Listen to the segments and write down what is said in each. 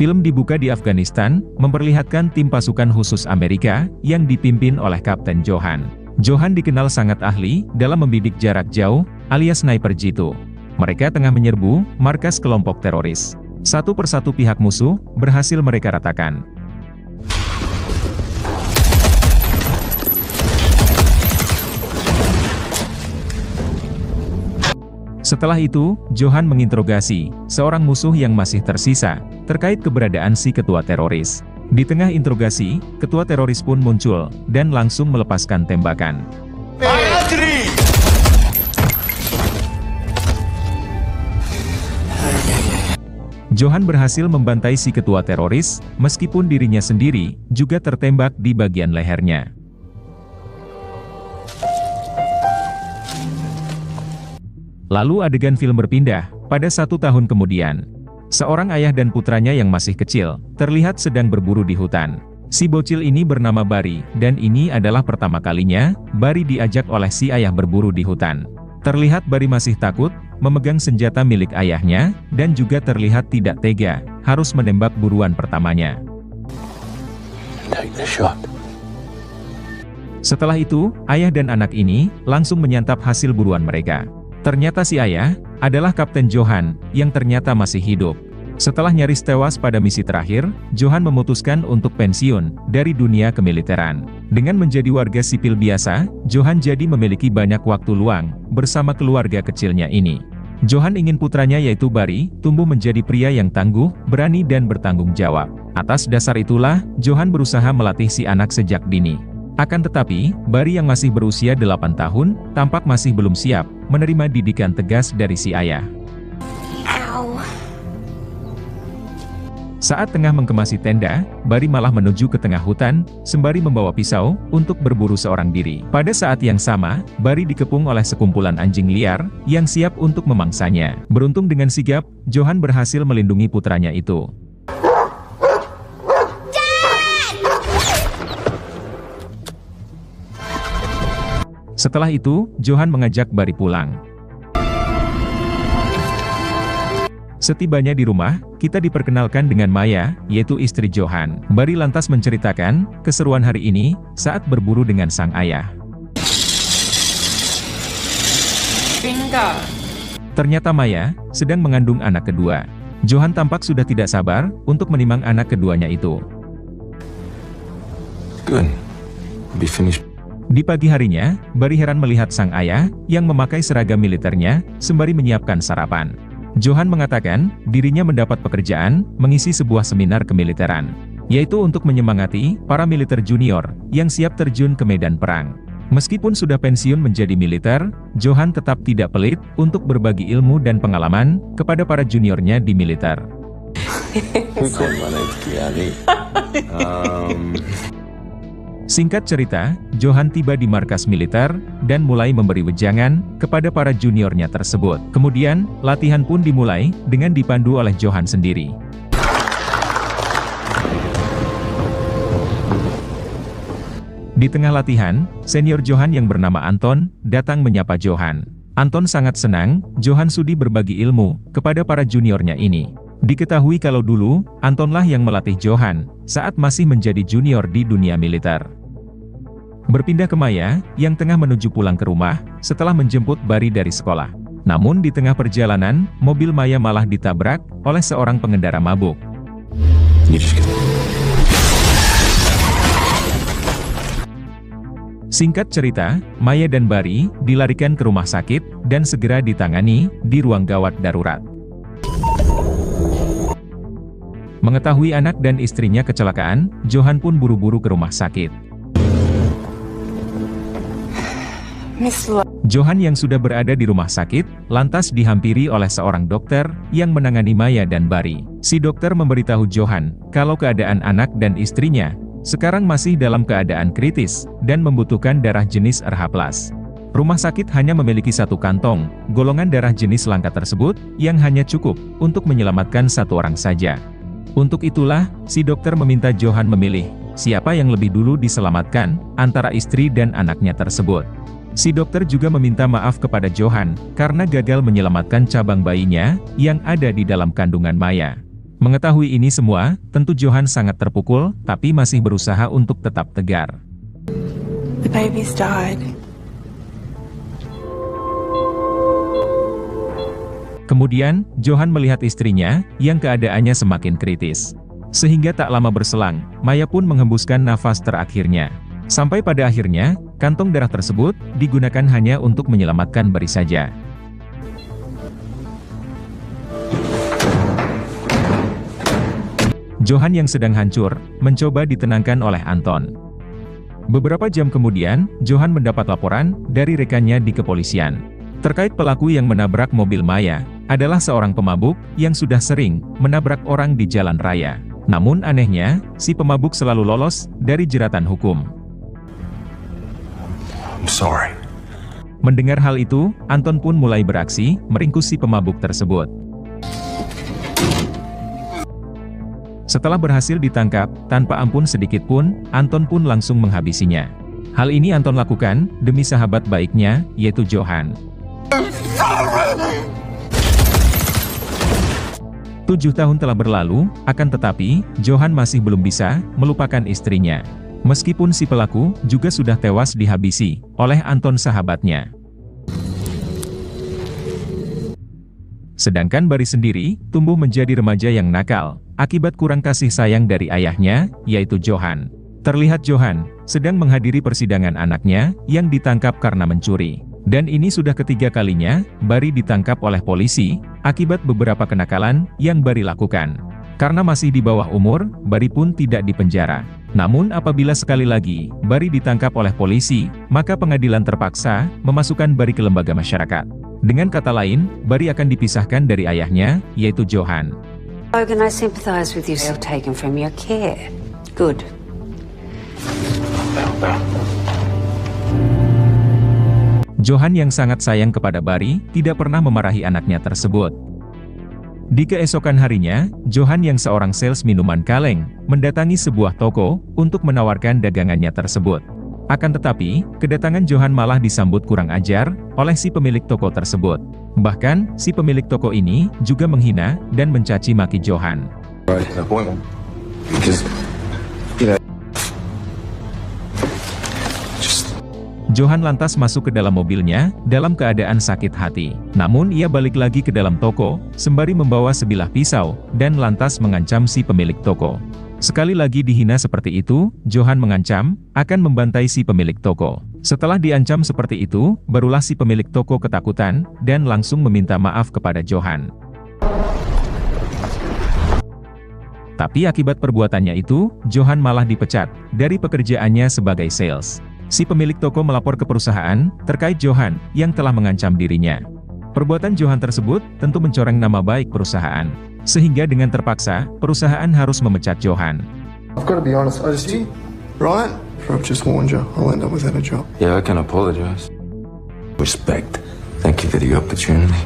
Film dibuka di Afghanistan, memperlihatkan tim pasukan khusus Amerika, yang dipimpin oleh Kapten Johan. Johan dikenal sangat ahli, dalam membidik jarak jauh, alias sniper jitu. Mereka tengah menyerbu, markas kelompok teroris. Satu persatu pihak musuh, berhasil mereka ratakan. Setelah itu, Johan menginterogasi seorang musuh yang masih tersisa, terkait keberadaan si ketua teroris. Di tengah interogasi, ketua teroris pun muncul, dan langsung melepaskan tembakan. Johan berhasil membantai si ketua teroris, meskipun dirinya sendiri juga tertembak di bagian lehernya. Lalu adegan film berpindah, pada 1 tahun kemudian. Seorang ayah dan putranya yang masih kecil, terlihat sedang berburu di hutan. Si bocil ini bernama Barry, dan ini adalah pertama kalinya, Barry diajak oleh si ayah berburu di hutan. Terlihat Barry masih takut, memegang senjata milik ayahnya, dan juga terlihat tidak tega, harus menembak buruan pertamanya. Setelah itu, ayah dan anak ini, langsung menyantap hasil buruan mereka. Ternyata si ayah, adalah Kapten Johan, yang ternyata masih hidup. Setelah nyaris tewas pada misi terakhir, Johan memutuskan untuk pensiun, dari dunia kemiliteran. Dengan menjadi warga sipil biasa, Johan jadi memiliki banyak waktu luang, bersama keluarga kecilnya ini. Johan ingin putranya yaitu Barry, tumbuh menjadi pria yang tangguh, berani dan bertanggung jawab. Atas dasar itulah, Johan berusaha melatih si anak sejak dini. Akan tetapi, Barry yang masih berusia 8 tahun, tampak masih belum siap, menerima didikan tegas dari si ayah. Saat tengah mengkemasi tenda, Barry malah menuju ke tengah hutan, sembari membawa pisau, untuk berburu seorang diri. Pada saat yang sama, Barry dikepung oleh sekumpulan anjing liar, yang siap untuk memangsanya. Beruntung dengan sigap, Johan berhasil melindungi putranya itu. Setelah itu, Johan mengajak Barry pulang. Setibanya di rumah, kita diperkenalkan dengan Maya, yaitu istri Johan. Barry lantas menceritakan keseruan hari ini saat berburu dengan sang ayah. Ternyata Maya sedang mengandung anak kedua. Johan tampak sudah tidak sabar untuk menimang anak keduanya itu. Di pagi harinya, Barry heran melihat sang ayah yang memakai seragam militernya sembari menyiapkan sarapan. Johan mengatakan, dirinya mendapat pekerjaan, mengisi sebuah seminar kemiliteran, yaitu untuk menyemangati para militer junior, yang siap terjun ke medan perang. Meskipun sudah pensiun menjadi militer, Johan tetap tidak pelit, untuk berbagi ilmu dan pengalaman, kepada para juniornya di militer. Singkat cerita, Johan tiba di markas militer, dan mulai memberi wejangan, kepada para juniornya tersebut. Kemudian, latihan pun dimulai, dengan dipandu oleh Johan sendiri. Di tengah latihan, senior Johan yang bernama Anton, datang menyapa Johan. Anton sangat senang, Johan sudi berbagi ilmu, kepada para juniornya ini. Diketahui kalau dulu, Antonlah yang melatih Johan, saat masih menjadi junior di dunia militer. Berpindah ke Maya, yang tengah menuju pulang ke rumah, setelah menjemput Barry dari sekolah. Namun di tengah perjalanan, mobil Maya malah ditabrak, oleh seorang pengendara mabuk. Singkat cerita, Maya dan Barry, dilarikan ke rumah sakit, dan segera ditangani, di ruang gawat darurat. Mengetahui anak dan istrinya kecelakaan, Johan pun buru-buru ke rumah sakit. Johan yang sudah berada di rumah sakit, lantas dihampiri oleh seorang dokter, yang menangani Maya dan Barry. Si dokter memberitahu Johan, kalau keadaan anak dan istrinya, sekarang masih dalam keadaan kritis, dan membutuhkan darah jenis RH+. Rumah sakit hanya memiliki satu kantong, golongan darah jenis langka tersebut, yang hanya cukup, untuk menyelamatkan satu orang saja. Untuk itulah, si dokter meminta Johan memilih, siapa yang lebih dulu diselamatkan, antara istri dan anaknya tersebut. Si dokter juga meminta maaf kepada Johan, karena gagal menyelamatkan cabang bayinya, yang ada di dalam kandungan Maya. Mengetahui ini semua, tentu Johan sangat terpukul, tapi masih berusaha untuk tetap tegar. The baby's died. Kemudian, Johan melihat istrinya, yang keadaannya semakin kritis. Sehingga tak lama berselang, Maya pun menghembuskan nafas terakhirnya. Sampai pada akhirnya, kantong darah tersebut, digunakan hanya untuk menyelamatkan Barry saja. Johan yang sedang hancur, mencoba ditenangkan oleh Anton. Beberapa jam kemudian, Johan mendapat laporan dari rekannya di kepolisian. Terkait pelaku yang menabrak mobil Maya, adalah seorang pemabuk yang sudah sering menabrak orang di jalan raya. Namun anehnya, si pemabuk selalu lolos dari jeratan hukum. I'm sorry. Mendengar hal itu, Anton pun mulai beraksi, meringkus si pemabuk tersebut. Setelah berhasil ditangkap, tanpa ampun sedikit pun, Anton pun langsung menghabisinya. Hal ini Anton lakukan, demi sahabat baiknya, yaitu Johan. 7 tahun telah berlalu, akan tetapi, Johan masih belum bisa melupakan istrinya. Meskipun si pelaku juga sudah tewas dihabisi oleh Anton sahabatnya. Sedangkan Barry sendiri, tumbuh menjadi remaja yang nakal, akibat kurang kasih sayang dari ayahnya, yaitu Johan. Terlihat Johan, sedang menghadiri persidangan anaknya, yang ditangkap karena mencuri. Dan ini sudah ketiga kalinya, Barry ditangkap oleh polisi, akibat beberapa kenakalan, yang Barry lakukan. Karena masih di bawah umur, Barry pun tidak dipenjara. Namun apabila sekali lagi, Barry ditangkap oleh polisi, maka pengadilan terpaksa, memasukkan Barry ke lembaga masyarakat. Dengan kata lain, Barry akan dipisahkan dari ayahnya, yaitu Johan. Logan, I sympathize with you still taken from your care. Good. Johan yang sangat sayang kepada Barry, tidak pernah memarahi anaknya tersebut. Di keesokan harinya, Johan yang seorang sales minuman kaleng, mendatangi sebuah toko, untuk menawarkan dagangannya tersebut. Akan tetapi, kedatangan Johan malah disambut kurang ajar, oleh si pemilik toko tersebut. Bahkan, si pemilik toko ini, juga menghina, dan mencaci maki Johan. Johan lantas masuk ke dalam mobilnya, dalam keadaan sakit hati. Namun ia balik lagi ke dalam toko, sembari membawa sebilah pisau, dan lantas mengancam si pemilik toko. Sekali lagi dihina seperti itu, Johan mengancam, akan membantai si pemilik toko. Setelah diancam seperti itu, barulah si pemilik toko ketakutan, dan langsung meminta maaf kepada Johan. Tapi akibat perbuatannya itu, Johan malah dipecat, dari pekerjaannya sebagai sales. Si pemilik toko melapor ke perusahaan, terkait Johan, yang telah mengancam dirinya. Perbuatan Johan tersebut, tentu mencoreng nama baik perusahaan. Sehingga dengan terpaksa, perusahaan harus memecat Johan. I've got to be honest, I just, right? I've just warned you, I'll end up without a job. Yeah, I can apologize. Respect. Thank you for the opportunity.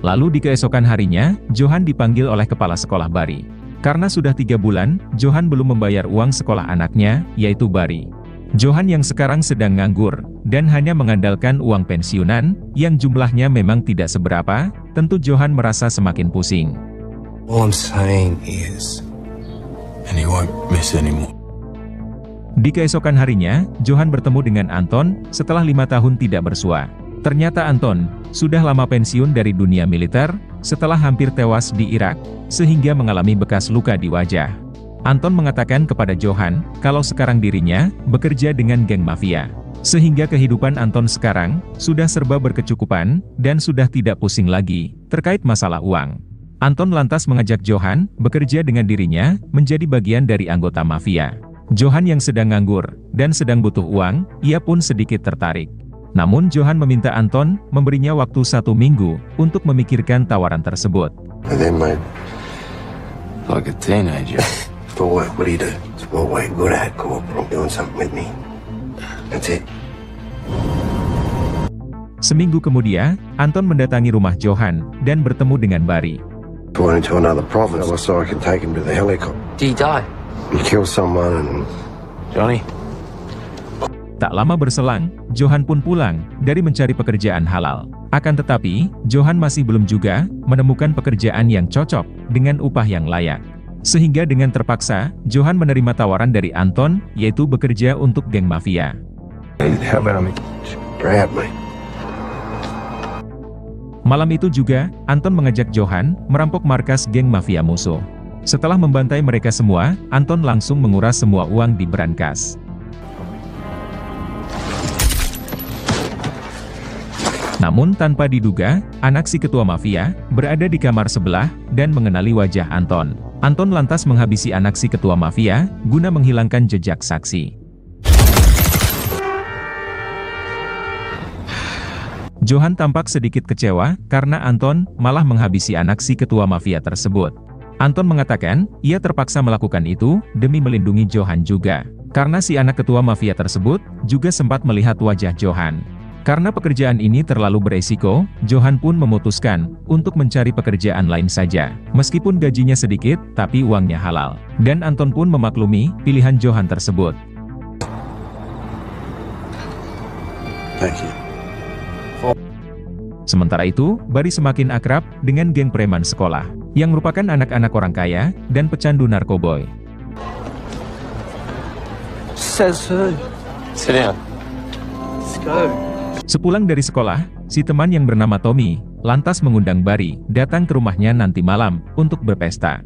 Lalu di keesokan harinya, Johan dipanggil oleh kepala sekolah Barry. Karena sudah 3 bulan, Johan belum membayar uang sekolah anaknya, yaitu Barry. Johan yang sekarang sedang nganggur, dan hanya mengandalkan uang pensiunan, yang jumlahnya memang tidak seberapa, tentu Johan merasa semakin pusing. All I'm saying is, and he won't miss anymore. Di keesokan harinya, Johan bertemu dengan Anton, setelah 5 tahun tidak bersua. Ternyata Anton, sudah lama pensiun dari dunia militer, setelah hampir tewas di Irak, sehingga mengalami bekas luka di wajah. Anton mengatakan kepada Johan, kalau sekarang dirinya, bekerja dengan geng mafia. Sehingga kehidupan Anton sekarang, sudah serba berkecukupan, dan sudah tidak pusing lagi, terkait masalah uang. Anton lantas mengajak Johan, bekerja dengan dirinya, menjadi bagian dari anggota mafia. Johan yang sedang nganggur, dan sedang butuh uang, ia pun sedikit tertarik. Namun Johan meminta Anton, memberinya waktu 1 minggu, untuk memikirkan tawaran tersebut. And then, mate, like a teenager. For what? What do you do? It's what we're good at, Corporal. Doing something with me. That's it. Seminggu kemudian, Anton mendatangi rumah Johan, dan bertemu dengan Barry. Going into another province, so I can take him to the helicopter. Did he die? He killed someone and... Johnny? Tak lama berselang, Johan pun pulang dari mencari pekerjaan halal. Akan tetapi, Johan masih belum juga menemukan pekerjaan yang cocok dengan upah yang layak. Sehingga dengan terpaksa, Johan menerima tawaran dari Anton, yaitu bekerja untuk geng mafia. Malam itu juga, Anton mengajak Johan merampok markas geng mafia musuh. Setelah membantai mereka semua, Anton langsung menguras semua uang di brankas. Namun tanpa diduga, anak si ketua mafia berada di kamar sebelah dan mengenali wajah Anton. Anton lantas menghabisi anak si ketua mafia guna menghilangkan jejak saksi. Johan tampak sedikit kecewa karena Anton malah menghabisi anak si ketua mafia tersebut. Anton mengatakan, ia terpaksa melakukan itu demi melindungi Johan juga. Karena si anak ketua mafia tersebut juga sempat melihat wajah Johan. Karena pekerjaan ini terlalu beresiko, Johan pun memutuskan untuk mencari pekerjaan lain saja. Meskipun gajinya sedikit, tapi uangnya halal. Dan Anton pun memaklumi pilihan Johan tersebut. Thank you. Sementara itu, Barry semakin akrab dengan geng preman sekolah, yang merupakan anak-anak orang kaya dan pecandu narkoboy. Says who? Sit down. Let's go. Sepulang dari sekolah, si teman yang bernama Tommy lantas mengundang Barry datang ke rumahnya nanti malam untuk berpesta.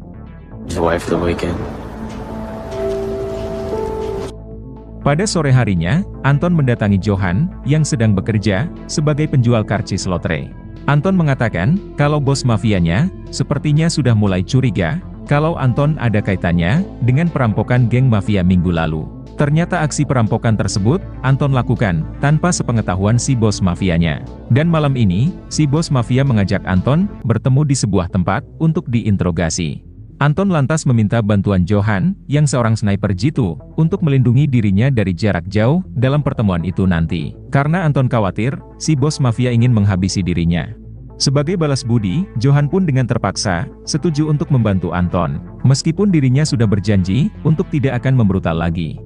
Pada sore harinya, Anton mendatangi Johan yang sedang bekerja sebagai penjual karcis lotre. Anton mengatakan kalau bos mafianya sepertinya sudah mulai curiga kalau Anton ada kaitannya dengan perampokan geng mafia minggu lalu. Ternyata aksi perampokan tersebut, Anton lakukan tanpa sepengetahuan si bos mafianya. Dan malam ini, si bos mafia mengajak Anton bertemu di sebuah tempat untuk diinterogasi. Anton lantas meminta bantuan Johan, yang seorang sniper jitu, untuk melindungi dirinya dari jarak jauh dalam pertemuan itu nanti. Karena Anton khawatir, si bos mafia ingin menghabisi dirinya. Sebagai balas budi, Johan pun dengan terpaksa setuju untuk membantu Anton. Meskipun dirinya sudah berjanji untuk tidak akan membrutal lagi.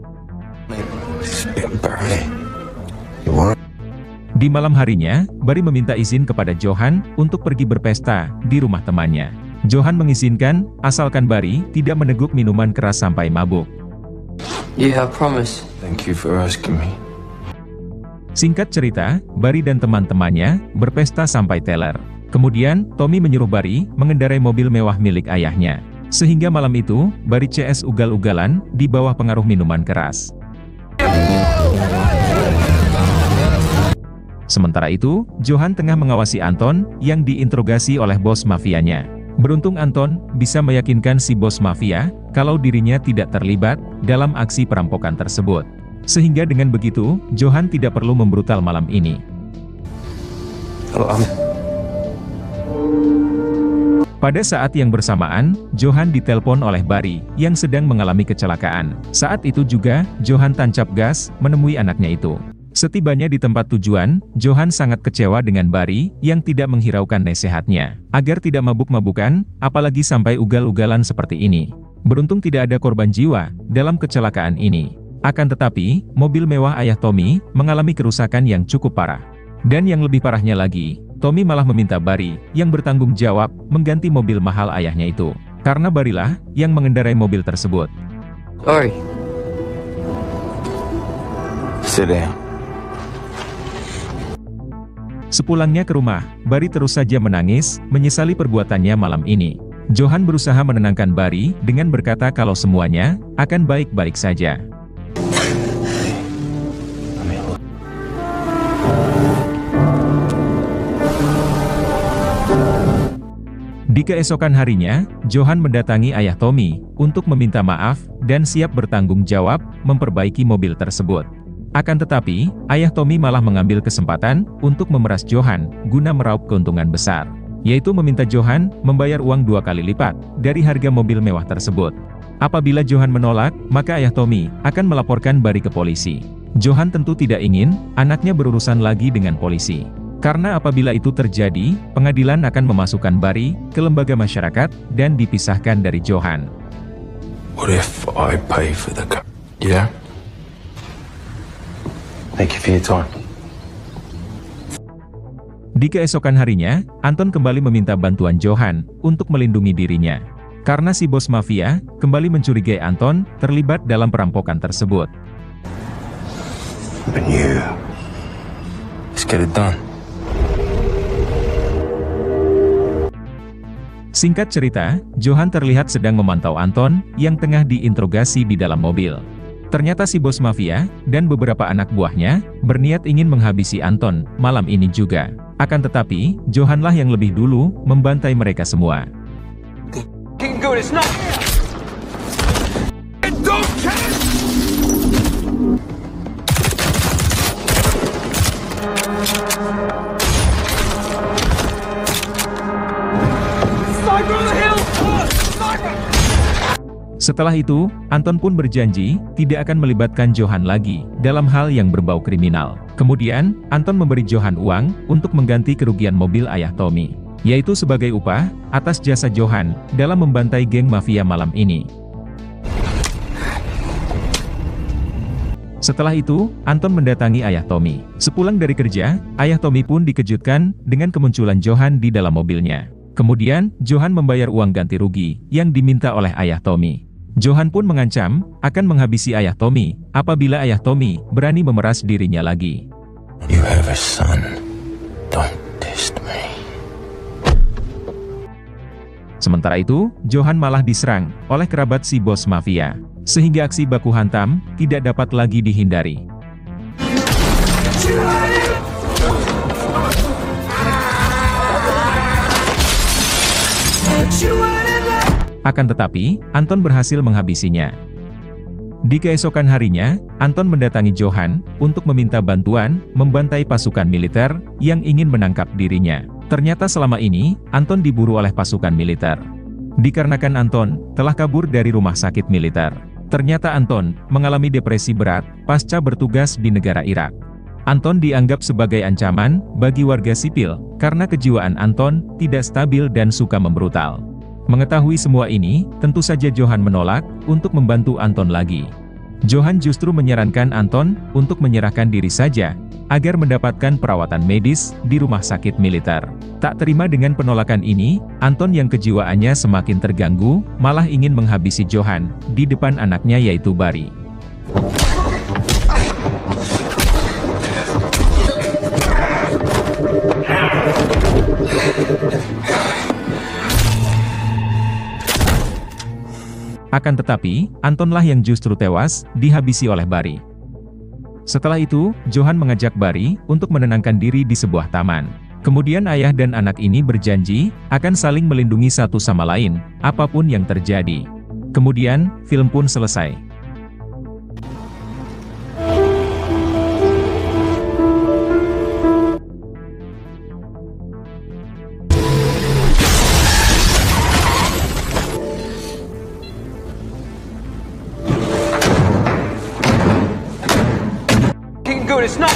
Di malam harinya, Barry meminta izin kepada Johan untuk pergi berpesta di rumah temannya. Johan mengizinkan, asalkan Barry tidak meneguk minuman keras sampai mabuk. Yeah, I promise. Thank you for asking me. Singkat cerita, Barry dan teman-temannya berpesta sampai teler. Kemudian, Tommy menyuruh Barry mengendarai mobil mewah milik ayahnya. Sehingga malam itu, Barry CS ugal-ugalan di bawah pengaruh minuman keras. Sementara itu, Johan tengah mengawasi Anton yang diinterogasi oleh bos mafianya. Beruntung Anton bisa meyakinkan si bos mafia kalau dirinya tidak terlibat dalam aksi perampokan tersebut. Sehingga dengan begitu, Johan tidak perlu membrutal malam ini. Pada saat yang bersamaan, Johan ditelepon oleh Barry yang sedang mengalami kecelakaan. Saat itu juga, Johan tancap gas menemui anaknya itu. Setibanya di tempat tujuan, Johan sangat kecewa dengan Barry yang tidak menghiraukan nasihatnya agar tidak mabuk-mabukan, apalagi sampai ugal-ugalan seperti ini. Beruntung tidak ada korban jiwa dalam kecelakaan ini. Akan tetapi, mobil mewah ayah Tommy mengalami kerusakan yang cukup parah. Dan yang lebih parahnya lagi, Tommy malah meminta Barry yang bertanggung jawab mengganti mobil mahal ayahnya itu. Karena Barry lah yang mengendarai mobil tersebut. Sorry. Sit down. Sepulangnya ke rumah, Barry terus saja menangis, menyesali perbuatannya malam ini. Johan berusaha menenangkan Barry dengan berkata kalau semuanya akan baik-baik saja. Di keesokan harinya, Johan mendatangi ayah Tommy untuk meminta maaf dan siap bertanggung jawab memperbaiki mobil tersebut. Akan tetapi, ayah Tommy malah mengambil kesempatan untuk memeras Johan guna meraup keuntungan besar, yaitu meminta Johan membayar uang 2 kali lipat dari harga mobil mewah tersebut. Apabila Johan menolak, maka ayah Tommy akan melaporkan Barry ke polisi. Johan tentu tidak ingin anaknya berurusan lagi dengan polisi. Karena apabila itu terjadi, pengadilan akan memasukkan Barry ke lembaga masyarakat dan dipisahkan dari Johan. What if I pay for the car? Yeah? Thank you for your time. Di keesokan harinya, Anton kembali meminta bantuan Johan untuk melindungi dirinya. Karena si bos mafia kembali mencurigai Anton terlibat dalam perampokan tersebut. But you... Let's get it done. Singkat cerita, Johan terlihat sedang memantau Anton yang tengah diinterogasi di dalam mobil. Ternyata si bos mafia dan beberapa anak buahnya berniat ingin menghabisi Anton malam ini juga. Akan tetapi, Johanlah yang lebih dulu membantai mereka semua. Setelah itu, Anton pun berjanji tidak akan melibatkan Johan lagi dalam hal yang berbau kriminal. Kemudian, Anton memberi Johan uang untuk mengganti kerugian mobil ayah Tommy, yaitu sebagai upah atas jasa Johan dalam membantai geng mafia malam ini. Setelah itu, Anton mendatangi ayah Tommy. Sepulang dari kerja, ayah Tommy pun dikejutkan dengan kemunculan Johan di dalam mobilnya. Kemudian, Johan membayar uang ganti rugi yang diminta oleh ayah Tommy. Johan pun mengancam akan menghabisi ayah Tommy apabila ayah Tommy berani memeras dirinya lagi. You have a son. Don't test me. Sementara itu, Johan malah diserang oleh kerabat si bos mafia, sehingga aksi baku hantam tidak dapat lagi dihindari. Akan tetapi, Anton berhasil menghabisinya. Di keesokan harinya, Anton mendatangi Johan untuk meminta bantuan membantai pasukan militer yang ingin menangkap dirinya. Ternyata selama ini, Anton diburu oleh pasukan militer. Dikarenakan Anton telah kabur dari rumah sakit militer. Ternyata Anton mengalami depresi berat pasca bertugas di negara Irak. Anton dianggap sebagai ancaman bagi warga sipil karena kejiwaan Anton tidak stabil dan suka membrutal. Mengetahui semua ini, tentu saja Johan menolak untuk membantu Anton lagi. Johan justru menyarankan Anton untuk menyerahkan diri saja, agar mendapatkan perawatan medis di rumah sakit militer. Tak terima dengan penolakan ini, Anton yang kejiwaannya semakin terganggu, malah ingin menghabisi Johan di depan anaknya yaitu Barry. Akan tetapi, Antonlah yang justru tewas dihabisi oleh Barry. Setelah itu, Johan mengajak Barry untuk menenangkan diri di sebuah taman. Kemudian ayah dan anak ini berjanji akan saling melindungi satu sama lain, apapun yang terjadi. Kemudian, film pun selesai. It's not